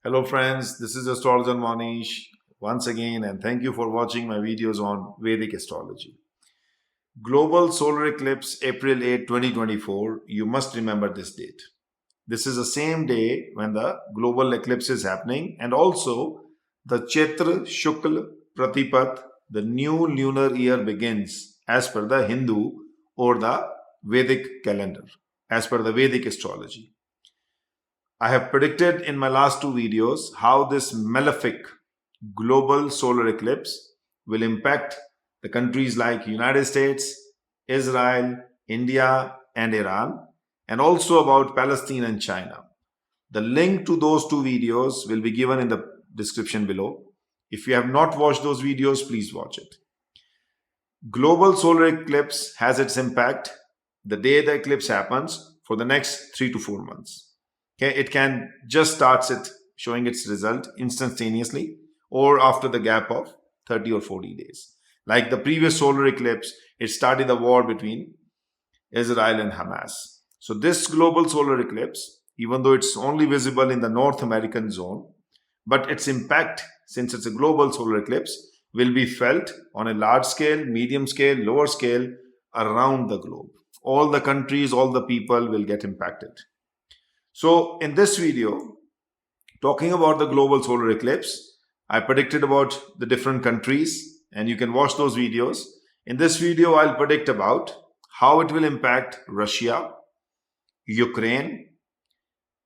Hello friends, this is Astrologer Mohnish once again, and thank you for watching my videos on Vedic astrology. Global solar eclipse April 8, 2024. You must remember this date. This is the same day when the global eclipse is happening, and also the Chaitra Shukla Pratipat, the new lunar year begins as per the Hindu or the Vedic calendar, as per the Vedic astrology. I have predicted in my last two videos how this malefic global solar eclipse will impact the countries like United States, Israel, India, and Iran, and also about Palestine and China. The link to those two videos will be given in the description below. If you have not watched those videos, please watch it. Global solar eclipse has its impact the day the eclipse happens for the next 3 to 4 months. Okay, it can just starts it showing its result instantaneously or after the gap of 30 or 40 days. Like the previous solar eclipse, it started the war between Israel and Hamas. So this global solar eclipse, even though it's only visible in the North American zone, but its impact, since it's a global solar eclipse, will be felt on a large scale, medium scale, lower scale around the globe. All the countries, all the people will get impacted. So in this video, talking about the global solar eclipse, I predicted about the different countries, and you can watch those videos. In this video, I'll predict about how it will impact Russia, Ukraine,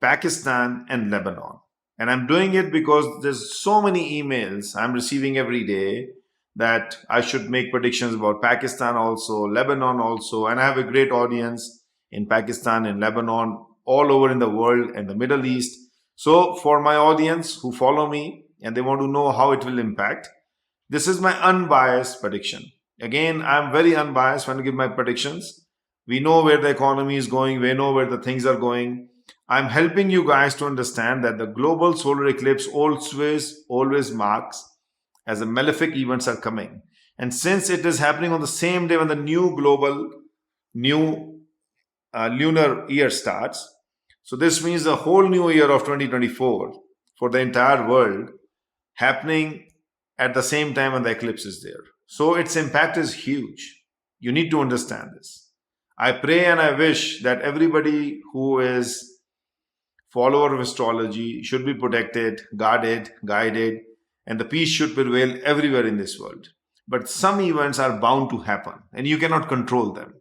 Pakistan, and Lebanon. And I'm doing it because there's so many emails I'm receiving every day that I should make predictions about Pakistan also, Lebanon also, and I have a great audience in Pakistan and Lebanon, all over in the world and the Middle East. So for my audience who follow me and they want to know how it will impact, this is my unbiased prediction. Again, I'm very unbiased when I give my predictions. We know where the economy is going. We know where the things are going. I'm helping you guys to understand that the global solar eclipse always marks as the malefic events are coming. And since it is happening on the same day when the new lunar year starts, so this means the whole new year of 2024 for the entire world happening at the same time when the eclipse is there. So its impact is huge. You need to understand this. I pray and I wish that everybody who is follower of astrology should be protected, guarded, guided, and the peace should prevail everywhere in this world. But some events are bound to happen and you cannot control them.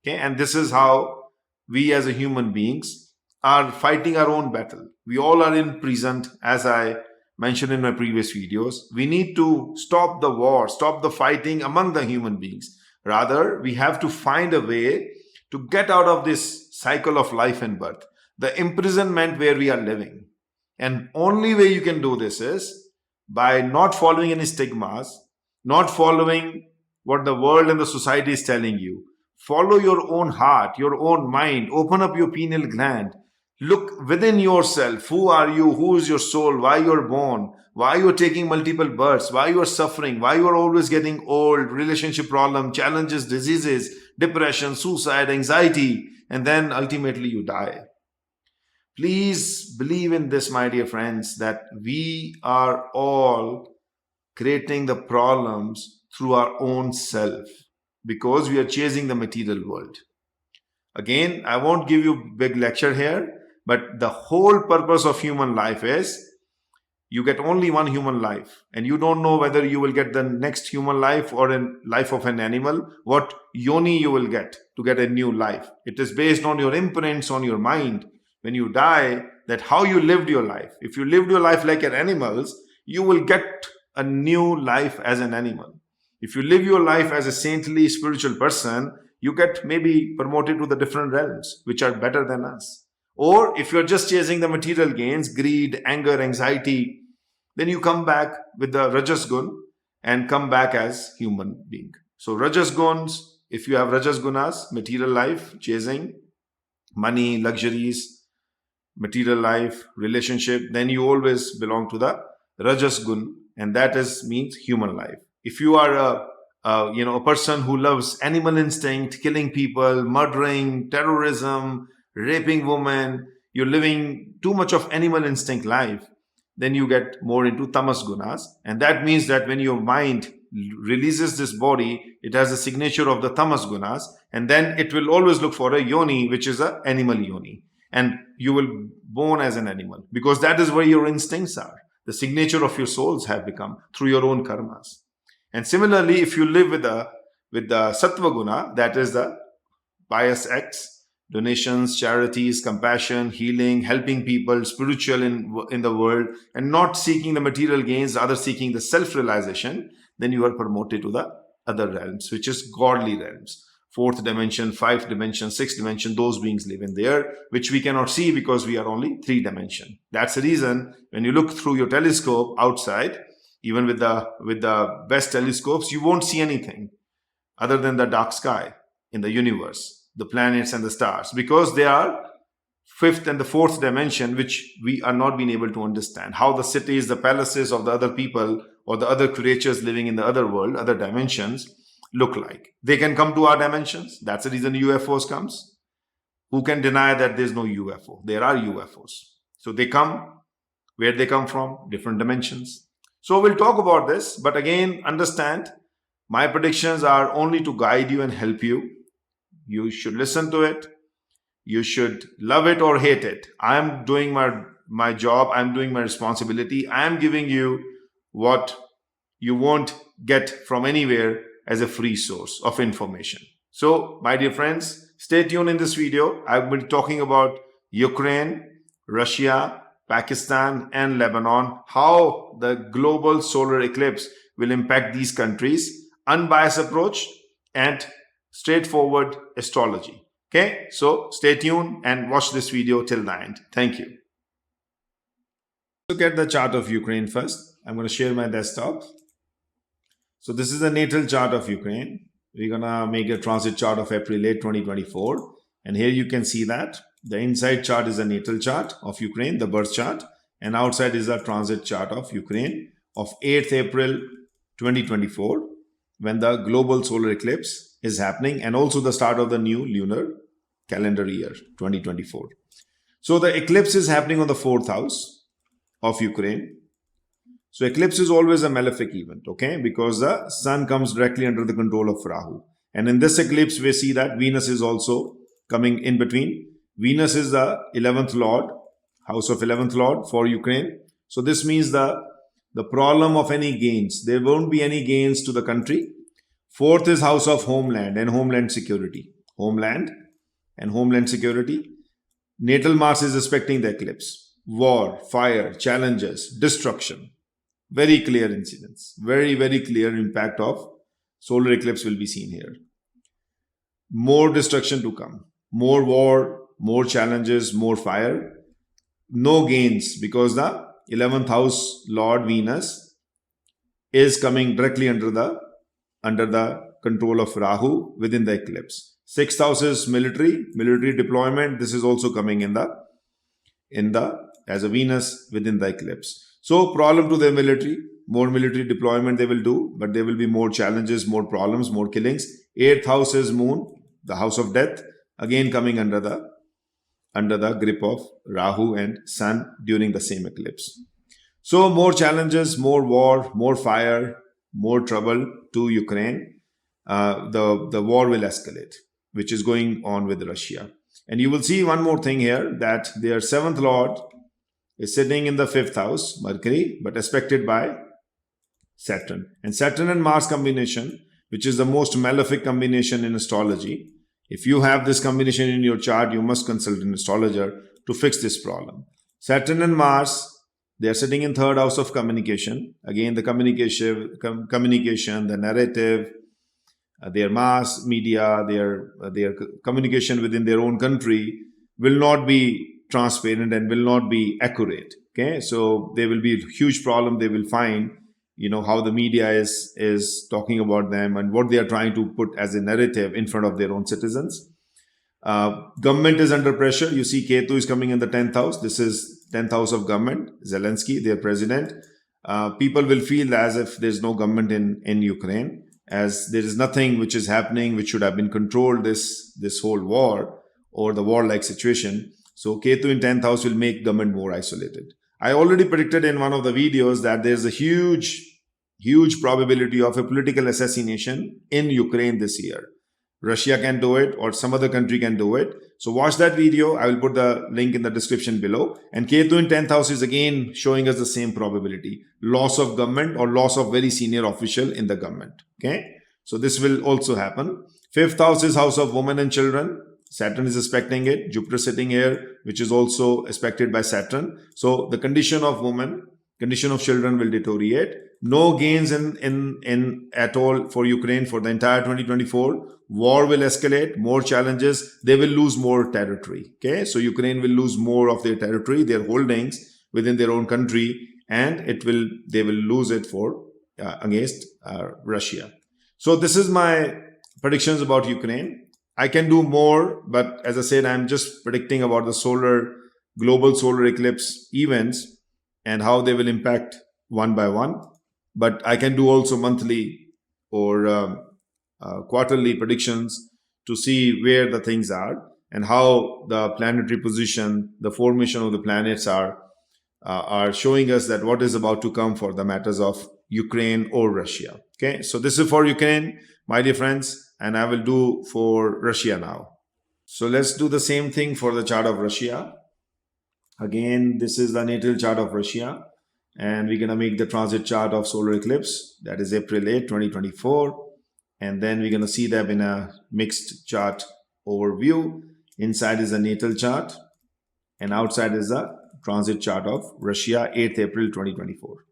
Okay, and this is how we as a human beings are fighting our own battle. We all are imprisoned, as I mentioned in my previous videos. We need to stop the war, stop the fighting among the human beings. Rather, we have to find a way to get out of this cycle of life and birth, the imprisonment where we are living. And only way you can do this is by not following any stigmas, not following what the world and the society is telling you. Follow your own heart, your own mind. Open up your pineal gland. Look within yourself. Who are you? Who is your soul? Why you're born? Why you're taking multiple births? Why you're suffering? Why you're always getting old? Relationship problem, challenges, diseases, depression, suicide, anxiety, and then ultimately you die. Please believe in this, my dear friends, that we are all creating the problems through our own self because we are chasing the material world. Again, I won't give you big lecture here, but the whole purpose of human life is you get only one human life and you don't know whether you will get the next human life or a life of an animal, what yoni you will get to get a new life. It is based on your imprints on your mind when you die, that how you lived your life. If you lived your life like an animal's, you will get a new life as an animal. If you live your life as a saintly spiritual person, you get maybe promoted to the different realms, which are better than us. Or if you're just chasing the material gains, greed, anger, anxiety, then you come back with the Rajas Gun and come back as human being. So Rajas Guns, if you have Rajas Gunas, material life, chasing, money, luxuries, material life, relationship, then you always belong to the Rajas Gun, and that means human life. If you are a person who loves animal instinct, killing people, murdering, terrorism, raping women, you're living too much of animal instinct life, then you get more into tamas gunas. And that means that when your mind releases this body, it has a signature of the tamas gunas, and then it will always look for a yoni, which is an animal yoni. And you will born as an animal, because that is where your instincts are. The signature of your souls have become through your own karmas. And similarly, if you live with the sattva guna, that is the pious acts, donations, charities, compassion, healing, helping people, spiritual in the world, and not seeking the material gains, rather seeking the self-realization, then you are promoted to the other realms, which is godly realms. Fourth dimension, fifth dimension, sixth dimension, those beings live in there, which we cannot see because we are only 3 dimension. That's the reason when you look through your telescope outside, even with the best telescopes, you won't see anything other than the dark sky in the universe, the planets and the stars, because they are 5th and the 4th dimension, which we are not being able to understand. How the cities, the palaces of the other people or the other creatures living in the other world, other dimensions, look like. They can come to our dimensions. That's the reason UFOs comes. Who can deny that there's no UFO? There are UFOs. So they come. Where they come from? Different dimensions. So we'll talk about this, but again, understand, my predictions are only to guide you and help you. You should listen to it. You should love it or hate it. I'm doing my job. I'm doing my responsibility. I'm giving you what you won't get from anywhere as a free source of information. So, my dear friends, stay tuned in this video. I've been talking about Ukraine, Russia, Pakistan, and Lebanon, how the global solar eclipse will impact these countries, unbiased approach, and straightforward astrology. Okay, so stay tuned and watch this video till the end. Thank you. Look at the chart of Ukraine first. I'm going to share my desktop. So this is the natal chart of Ukraine. We're going to make a transit chart of April 8, 2024. And here you can see that the inside chart is a natal chart of Ukraine, the birth chart. And outside is a transit chart of Ukraine of 8th April 2024, when the global solar eclipse is happening, and also the start of the new lunar calendar year 2024. So the eclipse is happening on the 4th house of Ukraine. So eclipse is always a malefic event, okay, because the sun comes directly under the control of Rahu. And in this eclipse, we see that Venus is also coming in between. Venus is the 11th lord, house of 11th lord for Ukraine. So this means the problem of any gains. There won't be any gains to the country. 4th is house of homeland and homeland security. Homeland and homeland security. Natal Mars is expecting the eclipse. War, fire, challenges, destruction. Very clear incidents. Very, very clear impact of solar eclipse will be seen here. More destruction to come. More war, more challenges, more fire. No gains, because the 11th house Lord Venus is coming directly under the control of Rahu within the eclipse. 6th house is military deployment. This is also coming as a Venus within the eclipse. So problem to the military, more military deployment they will do, but there will be more challenges, more problems, more killings. 8th house is moon, the house of death, again coming under the grip of Rahu and sun during the same eclipse. So more challenges, more war, more fire, more trouble to Ukraine. The war will escalate, which is going on with Russia. And you will see one more thing here, that their 7th lord is sitting in the 5th house, Mercury, but aspected by Saturn. And Saturn and Mars combination, which is the most malefic combination in astrology. If you have this combination in your chart, you must consult an astrologer to fix this problem. Saturn and Mars, they are sitting in 3rd house of communication. Again, the communication, the narrative, their mass media, their communication within their own country will not be transparent and will not be accurate. Okay, so there will be a huge problem. They will find, how the media is talking about them and what they are trying to put as a narrative in front of their own citizens. Government is under pressure. You see Ketu is coming in the 10th house. This is 10th house of government. Zelensky, their president. People will feel as if there's no government in Ukraine, as there is nothing which is happening which should have been controlled, this whole war or the war-like situation. So Ketu in 10th house will make government more isolated. I already predicted in one of the videos that there's a huge probability of a political assassination in Ukraine this year. Russia can do it, or some other country can do it. So watch that video. I will put the link in the description below. And Ketu in 10th house is again showing us the same probability. Loss of government or loss of very senior official in the government. Okay. So this will also happen. 5th house is house of women and children. Saturn is expecting it. Jupiter sitting here, which is also expected by Saturn. So the condition of women, condition of children will deteriorate. No gains in at all for Ukraine for the entire 2024. War will escalate, more challenges. They will lose more territory. Okay, so Ukraine will lose more of their territory, their holdings within their own country, and they will lose it for against Russia. So this is my predictions about Ukraine. I can do more, but as I said, I'm just predicting about the global solar eclipse events and how they will impact one by one. But I can do also monthly or quarterly predictions to see where the things are and how the planetary position, the formation of the planets are showing us that what is about to come for the matters of Ukraine or Russia. Okay, so this is for Ukraine, my dear friends, and I will do for Russia now. So let's do the same thing for the chart of Russia. Again, this is the natal chart of Russia, and we're going to make the transit chart of solar eclipse. That is April 8, 2024. And then we're going to see them in a mixed chart overview. Inside is a natal chart, and outside is the transit chart of Russia, 8th April 2024.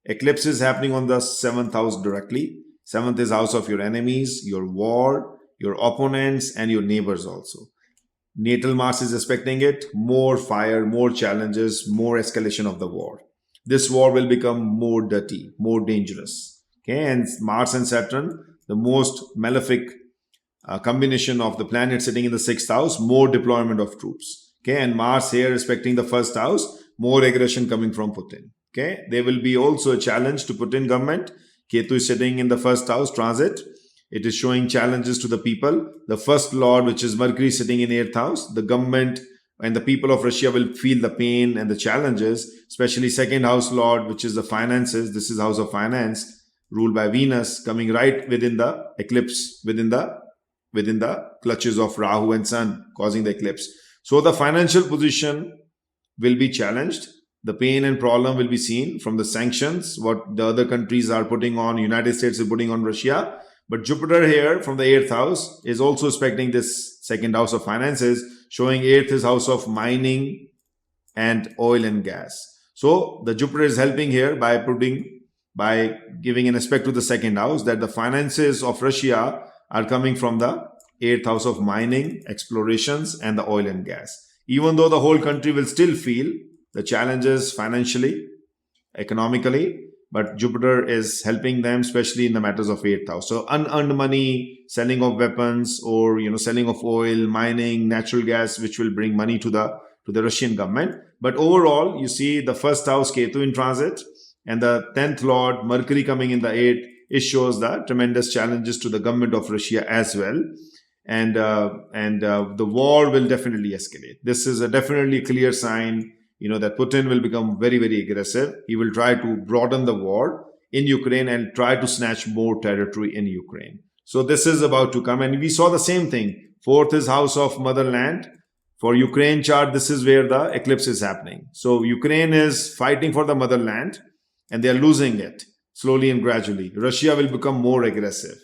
Eclipse is happening on the 7th house directly. 7th is house of your enemies, your war, your opponents, and your neighbors also. Natal Mars is expecting it. More fire, more challenges, more escalation of the war. This war will become more dirty, more dangerous. Okay, and Mars and Saturn, the most malefic combination of the planet sitting in the 6th house, more deployment of troops. Okay, and Mars here respecting the 1st house, more aggression coming from Putin. Okay, there will be also a challenge to Putin government. Ketu is sitting in the 1st house transit. It is showing challenges to the people. The 1st lord, which is Mercury, sitting in 8th house. The government and the people of Russia will feel the pain and the challenges, especially 2nd house lord, which is the finances. This is house of finance, ruled by Venus, coming right within the eclipse, within the clutches of Rahu and Sun, causing the eclipse. So the financial position will be challenged. The pain and problem will be seen from the sanctions, what the other countries are putting on, United States is putting on Russia. But Jupiter here from the 8th house is also expecting this 2nd house of finances, showing 8th is house of mining and oil and gas. So the Jupiter is helping here by giving an aspect to the 2nd house that the finances of Russia are coming from the 8th house of mining, explorations, and the oil and gas. Even though the whole country will still feel the challenges financially, economically, but Jupiter is helping them, especially in the matters of 8th house. So unearned money, selling of weapons, or selling of oil, mining, natural gas, which will bring money to the Russian government. But overall, you see the 1st house Ketu in transit and the 10th lord Mercury coming in the 8th. It shows the tremendous challenges to the government of Russia as well. And the war will definitely escalate. This is a definitely clear sign that Putin will become very, very aggressive. He will try to broaden the war in Ukraine and try to snatch more territory in Ukraine. So this is about to come. And we saw the same thing. 4th is house of motherland. For Ukraine chart, this is where the eclipse is happening. So Ukraine is fighting for the motherland and they are losing it slowly and gradually. Russia will become more aggressive.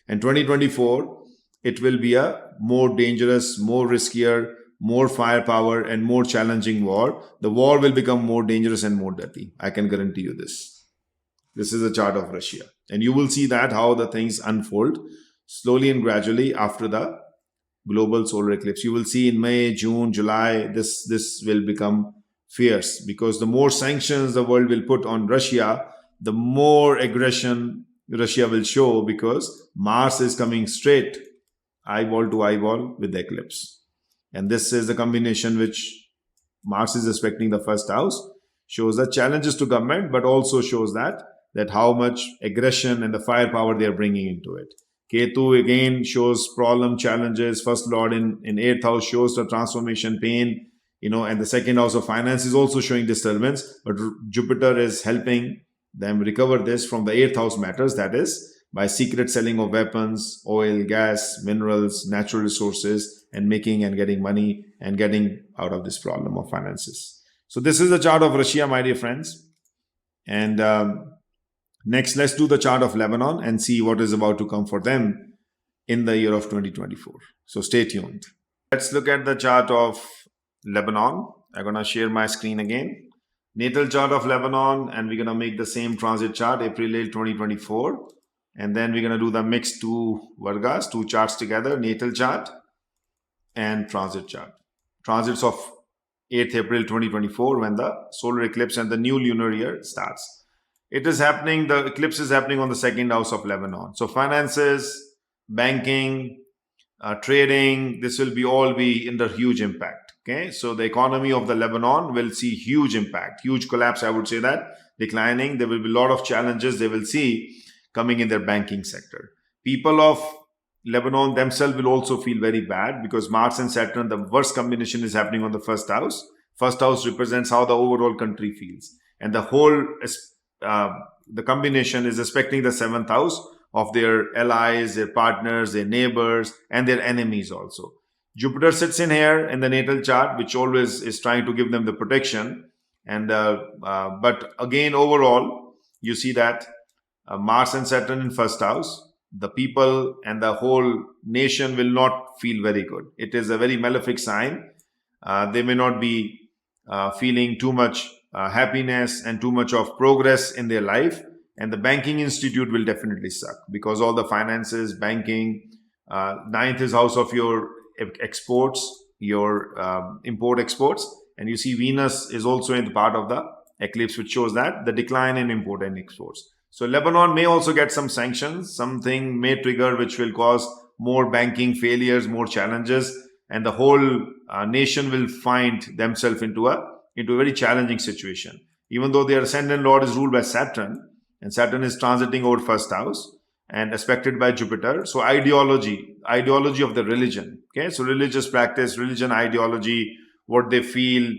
And 2024, it will be a more dangerous, more riskier, more firepower and more challenging war. The war will become more dangerous and more dirty. I can guarantee you this. This is a chart of Russia. And you will see that how the things unfold slowly and gradually after the global solar eclipse. You will see in May, June, July, this will become fierce because the more sanctions the world will put on Russia, the more aggression Russia will show because Mars is coming straight eyeball to eyeball with the eclipse. And this is the combination which Mars is expecting the 1st house, shows the challenges to government, but also shows that how much aggression and the firepower they are bringing into it. Ketu again shows problem, challenges. 1st lord in 8th house shows the transformation, pain, and the second house of finance is also showing disturbance, but Jupiter is helping them recover this from the 8th house matters, that is by secret selling of weapons, oil, gas, minerals, natural resources, and making and getting money and getting out of this problem of finances. So this is the chart of Russia, my dear friends. And next, let's do the chart of Lebanon and see what is about to come for them in the year of 2024. So stay tuned. Let's look at the chart of Lebanon. I'm going to share my screen again. Natal chart of Lebanon, and we're going to make the same transit chart, April 8, 2024. And then we're going to do the mixed two Vargas, two charts together, natal chart and transit chart. Transits of 8th April 2024, when the solar eclipse and the new lunar year starts. It is happening, the eclipse is happening on the second house of Lebanon. So finances, banking, trading, this will all be under huge impact. Okay, so the economy of the Lebanon will see huge impact, huge collapse, I would say that, declining. There will be a lot of challenges they will see coming in their banking sector. People of Lebanon themselves will also feel very bad because Mars and Saturn, the worst combination is happening on the first house. First house represents how the overall country feels. And the whole, the combination is affecting the 7th house of their allies, their partners, their neighbors, and their enemies also. Jupiter sits in here in the natal chart, which always is trying to give them the protection. And but again, overall, you see that Mars and Saturn in first house, the people and the whole nation will not feel very good. It is a very malefic sign. They may not be feeling too much happiness and too much of progress in their life. And the banking institute will definitely suck because all the finances, banking, 9th is house of your exports, your import exports. And you see Venus is also in the part of the eclipse, which shows that the decline in import and exports. So Lebanon may also get some sanctions, something may trigger which will cause more banking failures, more challenges, and the whole nation will find themselves into a very challenging situation. Even though their ascendant lord is ruled by Saturn, and Saturn is transiting over first house and aspected by Jupiter. So ideology of the religion. Okay, so religious practice, religion, ideology, what they feel,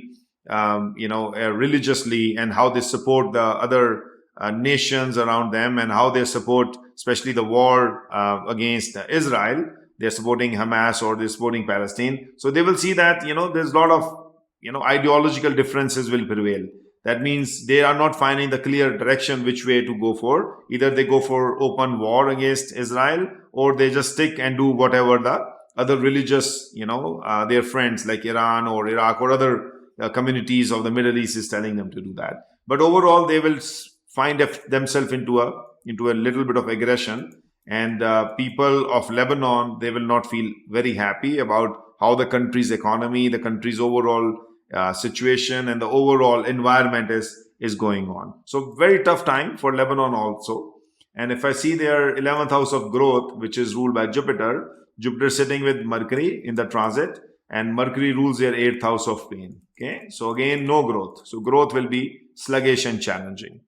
religiously, and how they support the other nations around them, and how they support, especially the war against Israel. They're supporting Hamas or they're supporting Palestine. So they will see that, there's a lot of, ideological differences will prevail. That means they are not finding the clear direction which way to go for. Either they go for open war against Israel, or they just stick and do whatever the other religious, their friends like Iran or Iraq or other communities of the Middle East is telling them to do that. But overall, they will find themselves into a little bit of aggression. And people of Lebanon, they will not feel very happy about how the country's economy, the country's overall situation and the overall environment is going on. So very tough time for Lebanon also. And if I see their 11th house of growth, which is ruled by Jupiter sitting with Mercury in the transit, and Mercury rules their 8th house of pain. Okay, so again, no growth. So growth will be sluggish and challenging.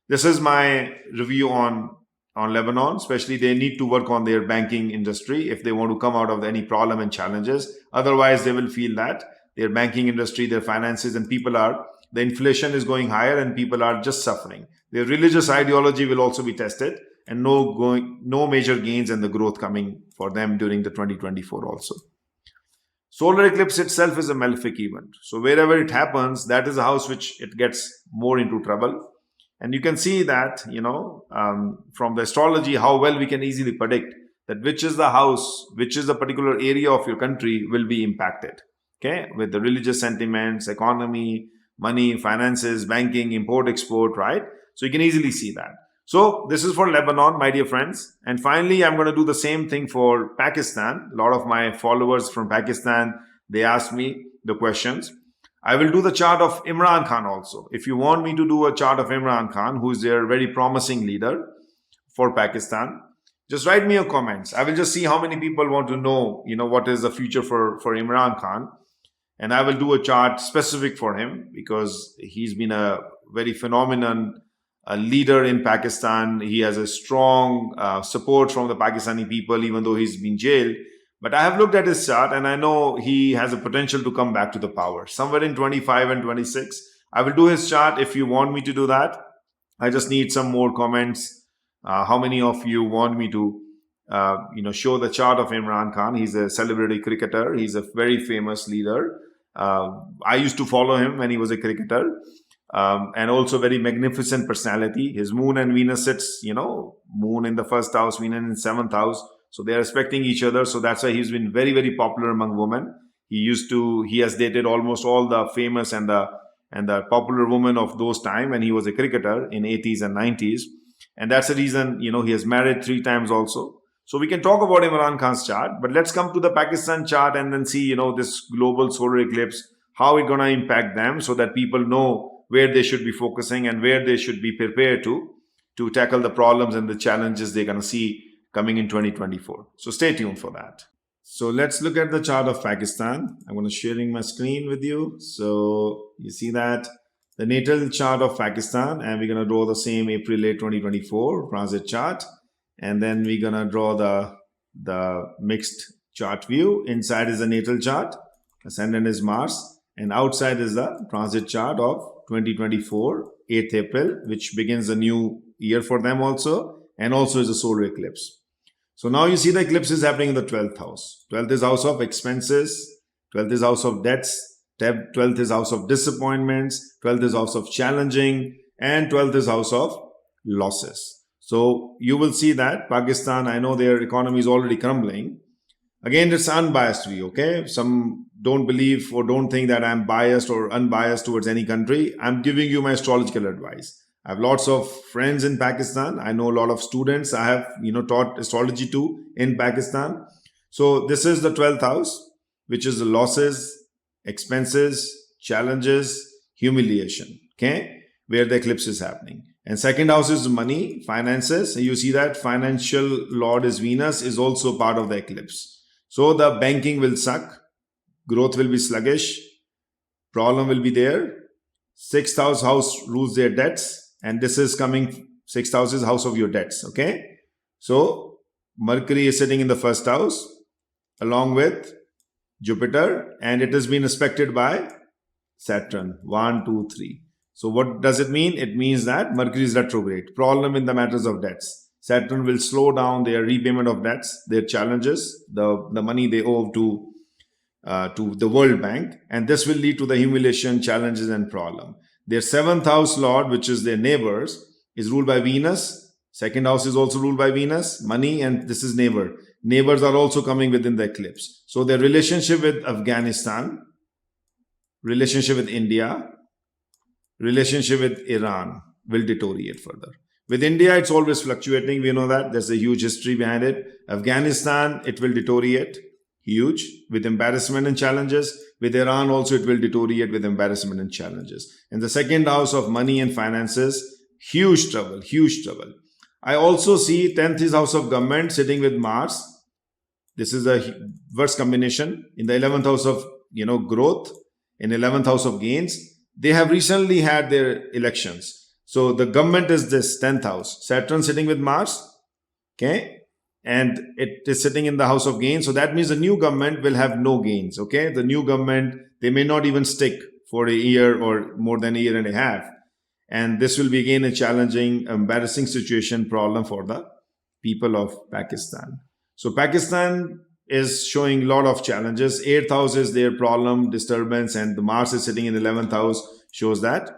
This is my review on Lebanon. Especially they need to work on their banking industry if they want to come out of any problem and challenges. Otherwise, they will feel that their banking industry, their finances, and the inflation is going higher and people are just suffering. Their religious ideology will also be tested, and no major gains in the growth coming for them during the 2024 also. Solar eclipse itself is a malefic event. So wherever it happens, that is a house which it gets more into trouble. And you can see that, from the astrology, how well we can easily predict that which is the house, which is the particular area of your country will be impacted. Okay, with the religious sentiments, economy, money, finances, banking, import, export, right? So you can easily see that. So this is for Lebanon, my dear friends. And finally, I'm going to do the same thing for Pakistan. A lot of my followers from Pakistan, they asked me the questions. I will do the chart of Imran Khan also. If you want me to do a chart of Imran Khan, who is their very promising leader for Pakistan, just write me your comments. I will just see how many people want to know, what is the future for Imran Khan. And I will do a chart specific for him because he's been a very phenomenal leader in Pakistan. He has a strong support from the Pakistani people, even though he's been jailed. But I have looked at his chart and I know he has a potential to come back to the power somewhere in 25 and 26. I will do his chart if you want me to do that. I just need some more comments. How many of you want me to, show the chart of Imran Khan? He's a celebrity cricketer. He's a very famous leader. I used to follow him when he was a cricketer, and also very magnificent personality. His moon and Venus sits, moon in the first house, Venus in seventh house. So they are respecting each other. So that's why he's been very, very popular among women. He has dated almost all the famous and the popular women of those time when he was a cricketer in 80s and 90s. And that's the reason, he has married 3 times also. So we can talk about Imran Khan's chart, but let's come to the Pakistan chart and then see, this global solar eclipse, how it's going to impact them so that people know where they should be focusing and where they should be prepared to tackle the problems and the challenges they're going to see coming in 2024. So stay tuned for that. So let's look at the chart of Pakistan. I'm going to sharing my screen with you. So you see that the natal chart of Pakistan, and we're going to draw the same April 8, 2024 transit chart. And then we're going to draw the mixed chart view. Inside is the natal chart, ascendant is Mars, and outside is the transit chart of 2024, 8th April, which begins a new year for them also, and also is a solar eclipse. So now you see the eclipse is happening in the 12th house. 12th is house of expenses, 12th is house of debts, 12th is house of disappointments, 12th is house of challenging, and 12th is house of losses. So you will see that Pakistan, I know their economy is already crumbling. Again, it's unbiased view, okay? Some don't believe or don't think that I'm biased or unbiased towards any country. I'm giving you my astrological advice. I have lots of friends in Pakistan. I know a lot of students I have, taught astrology to in Pakistan. So this is the 12th house, which is the losses, expenses, challenges, humiliation, okay? Where the eclipse is happening. And second house is money, finances. You see that financial lord is Venus, is also part of the eclipse. So the banking will suck, growth will be sluggish, problem will be there. Sixth house rules their debts. And this is coming, 6th house is house of your debts, okay? So Mercury is sitting in the first house along with Jupiter, and it has been aspected by Saturn, 1, 2, 3. So what does it mean? It means that Mercury is retrograde, problem in the matters of debts. Saturn will slow down their repayment of debts, their challenges, the money they owe to the World Bank, and this will lead to the humiliation, challenges, and problem. Their 7th house lord, which is their neighbors, is ruled by Venus. Second house is also ruled by Venus, money, and this is neighbor. Neighbors are also coming within the eclipse. So their relationship with Afghanistan, relationship with India, relationship with Iran will deteriorate further. With India, it's always fluctuating. We know that. There's a huge history behind it. Afghanistan, it will deteriorate. Huge, with embarrassment and challenges. With Iran also, it will deteriorate with embarrassment and challenges. And the second house of money and finances, huge trouble, huge trouble. I also see 10th is house of government sitting with Mars. This is a worst combination. In the 11th house of, growth, in 11th house of gains. They have recently had their elections. So the government is this 10th house. Saturn sitting with Mars, okay? And it is sitting in the house of gains. So that means the new government will have no gains, okay? The new government, they may not even stick for a year or more than a year and a half. And this will be again a challenging, embarrassing situation, problem for the people of Pakistan. So Pakistan is showing a lot of challenges. 8th house is their problem, disturbance, and the Mars is sitting in the 11th house, shows that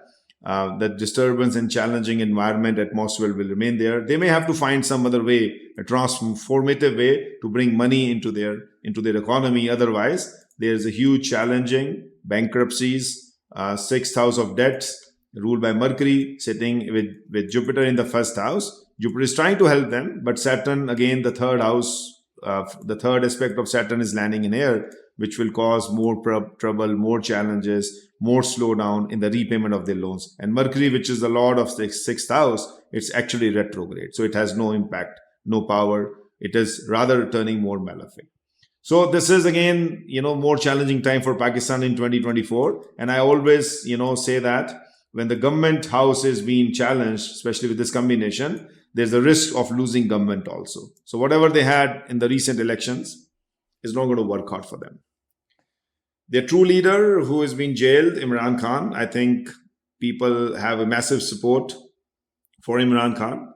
the disturbance and challenging environment, atmosphere will remain there. They may have to find some other way, a transformative way to bring money into their economy. Otherwise, there's a huge challenging bankruptcies, 6th house of debts, ruled by Mercury, sitting with Jupiter in the first house. Jupiter is trying to help them, but Saturn, again, the third house, the third aspect of Saturn is landing in air, which will cause more trouble, more challenges, more slowdown in the repayment of their loans. And Mercury, which is the lord of the 6th house, it's actually retrograde. So it has no impact, no power. It is rather turning more malefic. So this is again, more challenging time for Pakistan in 2024. And I always, say that when the government house is being challenged, especially with this combination, there's a risk of losing government also. So whatever they had in the recent elections, is not going to work out for them. Their true leader, who has been jailed, Imran Khan, I think people have a massive support for Imran Khan.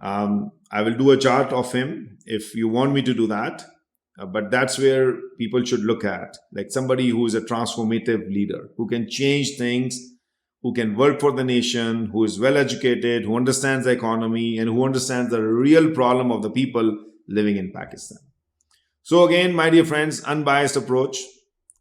I will do a chart of him if you want me to do that. But that's where people should look at, like somebody who is a transformative leader, who can change things, who can work for the nation, who is well educated, who understands the economy, and who understands the real problem of the people living in Pakistan. So again, my dear friends, unbiased approach.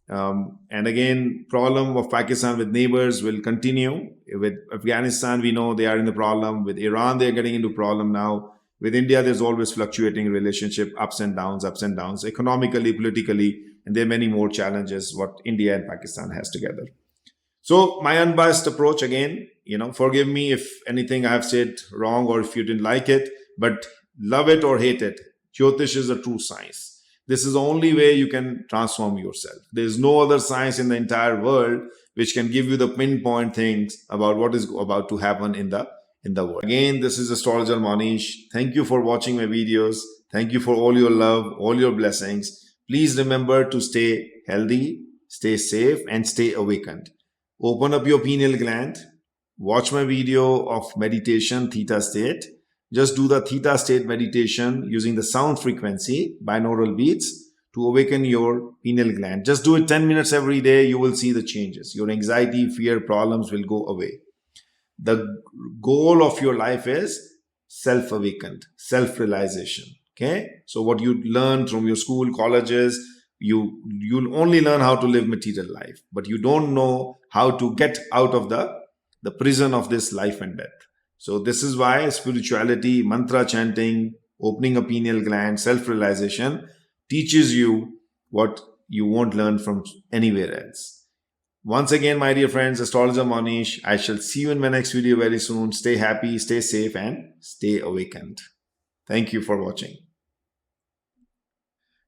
And again, problem of Pakistan with neighbors will continue. With Afghanistan, we know they are in the problem. With Iran, they're getting into problem now. With India, there's always fluctuating relationship, ups and downs, economically, politically, and there are many more challenges what India and Pakistan has together. So my unbiased approach, again, forgive me if anything I have said wrong or if you didn't like it, but love it or hate it, Jyotish is a true science. This is the only way you can transform yourself. There is no other science in the entire world which can give you the pinpoint things about what is about to happen in the world. Again, this is Astrologer Mohnish. Thank you for watching my videos. Thank you for all your love, all your blessings. Please remember to stay healthy, stay safe, and stay awakened. Open up your pineal gland. Watch my video of meditation, theta state. Just do the theta state meditation using the sound frequency, binaural beats, to awaken your pineal gland. Just do it 10 minutes every day. You will see the changes. Your anxiety, fear, problems will go away. The goal of your life is self-awakened, self-realization. Okay? So what you learn from your school, colleges, you'll only learn how to live material life, but you don't know how to get out of the prison of this life and death. So this is why spirituality, mantra chanting, opening a pineal gland, self-realization teaches you what you won't learn from anywhere else. Once again, my dear friends, Astrologer Mohnish, I shall see you in my next video very soon. Stay happy, stay safe, and stay awakened. Thank you for watching.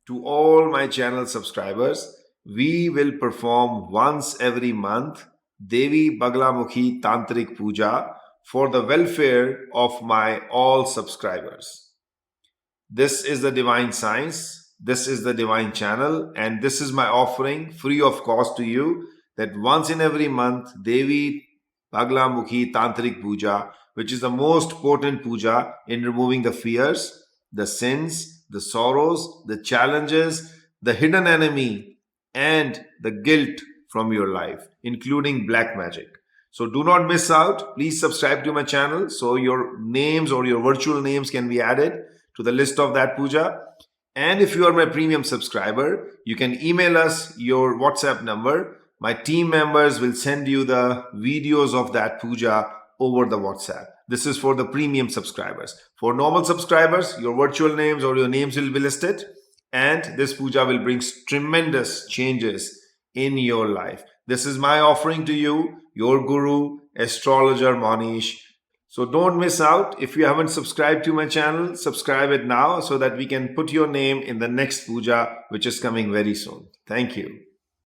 To all my channel subscribers, we will perform once every month Devi Baglamukhi Tantric Puja for the welfare of my all subscribers. This is the divine science, this is the divine channel, and this is my offering free of cost to you, that once in every month Devi Baglamukhi Tantric Puja, which is the most potent puja in removing the fears, the sins, the sorrows, the challenges, the hidden enemy, and the guilt from your life, including black magic. So do not miss out. Please subscribe to my channel so your names or your virtual names can be added to the list of that puja. And if you are my premium subscriber, you can email us your WhatsApp number. My team members will send you the videos of that puja over the WhatsApp. This is for the premium subscribers. For normal subscribers, your virtual names or your names will be listed, and this puja will bring tremendous changes in your life. This is my offering to you, your guru, Astrologer Mohnish. So don't miss out. If you haven't subscribed to my channel, subscribe it now so that we can put your name in the next puja, which is coming very soon. Thank you.